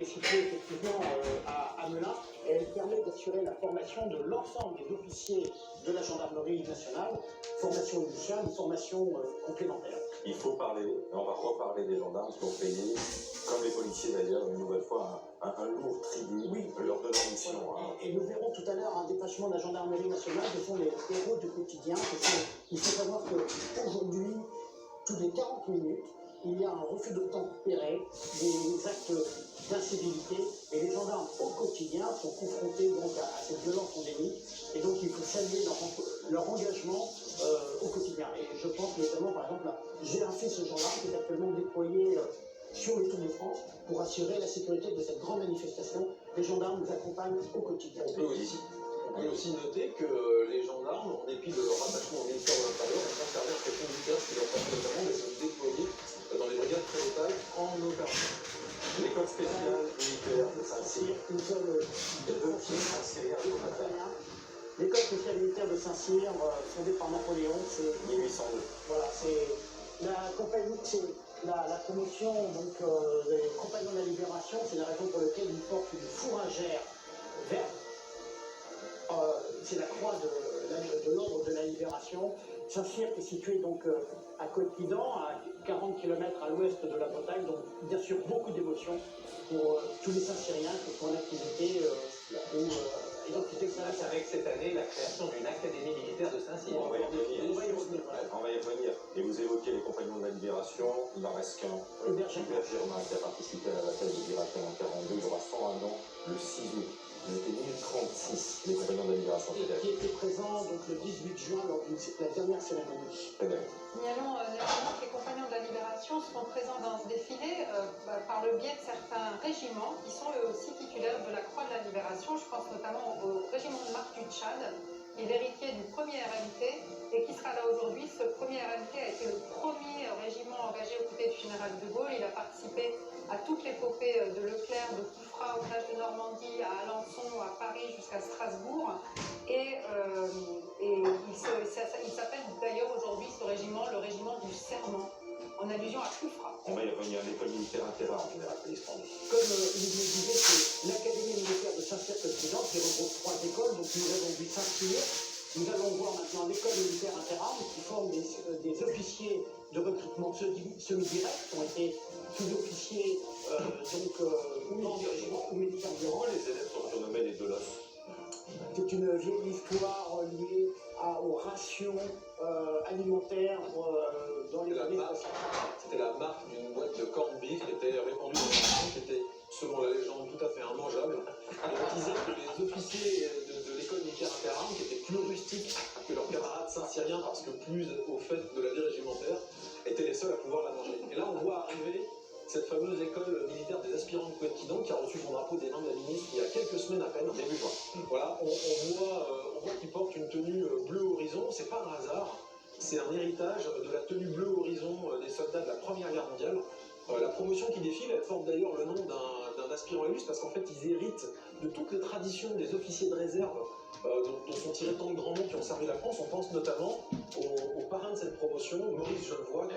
Située effectivement à Melun, et elle permet d'assurer la formation de l'ensemble des officiers de la gendarmerie nationale, formation initiale, formation complémentaire. Il faut parler, et on va reparler des gendarmes qui ont payé, comme les policiers d'ailleurs, une nouvelle fois, un lourd tribut, oui, leur donnant mission. Et nous verrons tout à l'heure un détachement de la gendarmerie nationale, ce sont les héros du quotidien. Il faut savoir qu'aujourd'hui, toutes les 40 minutes, il y a un refus d'obtempérer, des actes d'incivilité, et les gendarmes au quotidien sont confrontés donc à cette violence endémique, et donc il faut saluer leur engagement au quotidien. Et je pense notamment, par exemple, j'ai un fils gendarme qui est actuellement déployé sur le Tour de France pour assurer la sécurité de cette grande manifestation. Les gendarmes nous accompagnent au quotidien. On peut aussi noter que les gendarmes, en dépit de leur attachement au ministère de l'Intérieur, ont conservé un fait militaire qui leur permet notamment d'être déployés dans les brigades prévôtales en opération. L'école spéciale militaire de Saint-Cyr, nous sommes l'école spéciale militaire de Saint-Cyr, fondée par Napoléon, c'est 1802. Voilà, c'est la compagnie, c'est la promotion donc des compagnons de la Libération, c'est la raison pour laquelle ils portent une fourragère verte. C'est la croix de l'ordre de la Libération. Saint-Cyr est situé donc à Côte-Quidan, à 40 km à l'ouest de la Bretagne, donc bien sûr beaucoup d'émotions pour tous les Saint-Cyriens qui sont en activité ou identité. Avec cette année la création d'une académie militaire de Saint-Cyr. On va y revenir. On va y revenir. On va y revenir. Et vous évoquez les compagnons de la Libération, il n'en reste qu'un. Hubert Germain qui a participé à la bataille de Biraken en 42, il aura 101 ans le 6 août. Ils étaient 1036, les compagnons de la Libération. Qui était présent donc, le 18 juin lors de la dernière cérémonie. Signalons néanmoins que les compagnons de la Libération seront présents dans ce défilé par le biais de certains régiments qui sont eux aussi titulaires de la Croix de la Libération. Je pense notamment au régiment de Marc du Tchad, qui est l'héritier du premier RMT et qui sera là aujourd'hui. Ce premier RMT a été le premier régiment engagé aux côtés du général de Gaulle. Il a participé à toute l'épopée de Leclerc, de Couffra au plage de Normandie, à Alençon, à Paris jusqu'à Strasbourg. Et il s'appelle d'ailleurs aujourd'hui ce régiment le régiment du serment, en allusion à Couffra. On va y revenir. L'école militaire intérêt en général, Comme il nous disait, c'est l'Académie militaire de Saint-Cyr-Côte-Quidan qui regroupe 3 écoles, donc nous avons vu Saint-Cyr. Nous allons voir maintenant l'école militaire interarmes qui forme des officiers de recrutement semi-direct, qui ont été sous-officiers ou militaires durant. Les élèves sont surnommés les Delos. C'est une vieille histoire liée aux rations alimentaires dans les années 60. C'était la marque d'une boîte de corned beef qui était répandue dans la région, qui était, selon la légende, tout à fait immangeable. Et on disait que les officiers de l'école militaire interarmes, qui étaient plus rustiques que leurs camarades saint-cyriens, parce que plus au fait de la vie régimentaire, étaient les seuls à pouvoir la manger. Et là, on voit arriver cette fameuse école militaire des aspirants de Côte-Quidan qui a reçu son drapeau des mains de la ministre il y a quelques semaines à peine, début juin. Voilà, on voit qu'ils portent une tenue bleu horizon, c'est pas un hasard, c'est un héritage de la tenue bleu horizon des soldats de la Première Guerre mondiale. La promotion qui défile, elle porte d'ailleurs le nom d'un aspirant illustre parce qu'en fait ils héritent de toutes les traditions des officiers de réserve dont sont tirés tant de grands noms qui ont servi la France. On pense notamment au parrain de cette promotion, Maurice Genevoix, qui